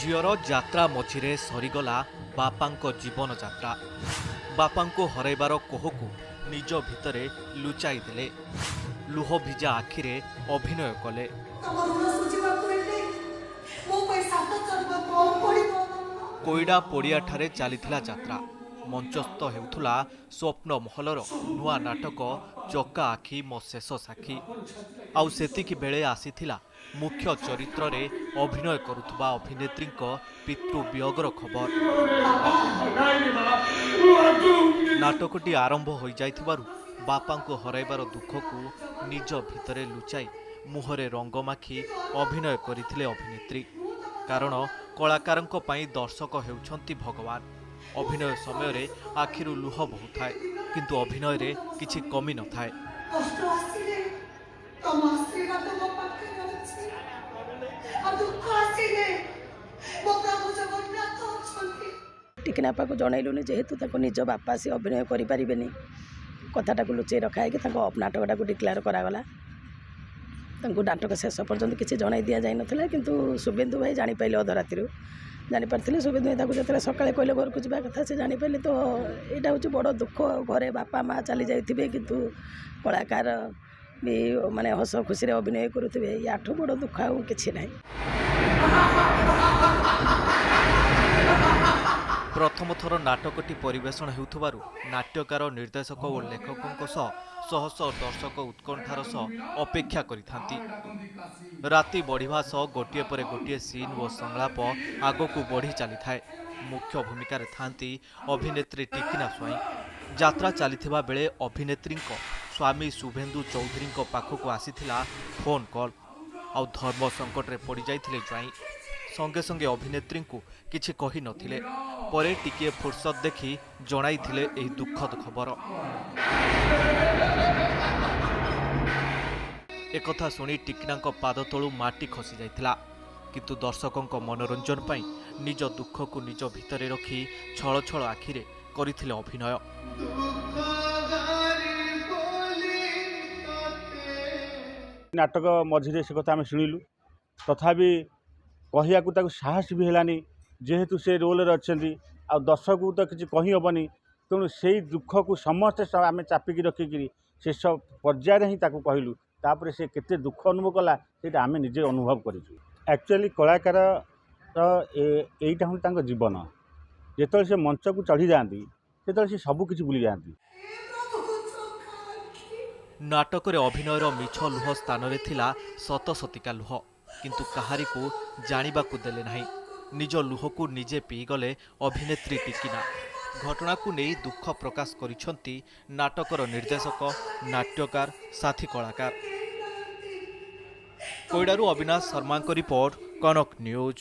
झीर यात्रा मझिरे सरीगला बापांको जीवन यात्रा। बापांको हरैबार कोहकु निज भितरे लुचाई देले। लुह भिजा आखिरे अभिनय कले। कोईडा पोड़िया ठारे चलीथिला यात्रा। मंचस्थ हेउथुला स्वप्न महलर नुआ नाटक चका आखि मो शेष साक्षी। आउ सेतिकी बेले आसीथिला मुख्य चरित्र रे अभिनय करुथबा अभिनेत्रींको पितृ वियोगर खबर। नाटकटी आरंभ होई जाइथिबारु बापांको हरैबार दुखकु निज भितरे लुचाई मुहरे रंगमाखी अभिनय करिथिले अभिनेत्री। कारण कलाकारंको पई दर्शक हेउछंती भगवान। अभिनय समय रे आखिरु लुह बहुथाए, किंतु अभिनय रे किछि कमी न थाए। टिकनापा को जनइलुनि जेहेतु निज बापा सी अभिनय करें कथाटा को लुचई रखाई नाटकटा को डिक्लेयर करागला। नाटक शेष पर्यंत किसी जन दि जा ना किंतु शुभेन्दु भाई जापारे अधराति जापारे शुभेन्दु भाई जो सका कहले घर को जावा कथा से जापारे। तो यहाँ हूँ बड़ दुख। घरे बापा माँ चली जाइए किंतु कलाकार भी माने हस खुशी अभिनय करुवे। याठू बड़ दुख आउ कि ना। प्रथम थर नाटकटी परिवेषण हेउथबारु नाट्यकार निर्देशक और लेखकों शह शह दर्शक उत्कंठार सह अपेक्षा करिथांती। राति बढ़िवा सह गोटिए पर गोटिए सीन और संलाप आगकू बढ़ी चली थाए। मुख्य भूमिका थांती अभिनेत्री टिकिना स्वाई। यात्रा चलीथिबा बेले अभिनेत्री स्वामी शुभेन्दु चौधरी पाखक आसीथिला फोन कॉल। आउ धर्म संकट रे पड़ जाइथिले ज्वाई। संगे संगे अभिनेत्री को किछि कहि नथिले। परे टिके फुर्सत देखि जणाइथिले एही दुखद खबर। एकथा सुनी टिकनांक पाद तळु माटी खसी जाइथिला। किंतु दर्शकों मनोरंजन पाई निज दुख को निज भितरे रखी छल छल आखिरे करिथिले अभिनय। नाटक मझिरे से कथा आम शुणिलु तथापि कहू साहस भी है जेहेतु से रोल अच्छा आ दर्शक को तो किसी कहीहबनी। तेणु से दुख को समस्ते आम चापिकी रखिकी से सब पर्यायर ही कहलु। तापर से केते दुख अनुभव कला से आम निजे अनुभव करूँ। एक्चुअली कलाकार यहीटा हूँ जीवन। जिते से मंच को चढ़ी जाती से सबकि भूली जाती। नाटक रे अभिनयर मिछ लुह स्थान रे थिला सत सतिका लुह। किंतु कहारी को जानिबा को देले नाही। निज लुह को निजे पी गले अभिनेत्री टिकिना। घटना को नहीं दुख प्रकाश करिछंती नाटकर निर्देशक नाट्यकार साथी कलाकार। कोइडारू अविनाश शर्मा को रिपोर्ट, कनक न्यूज।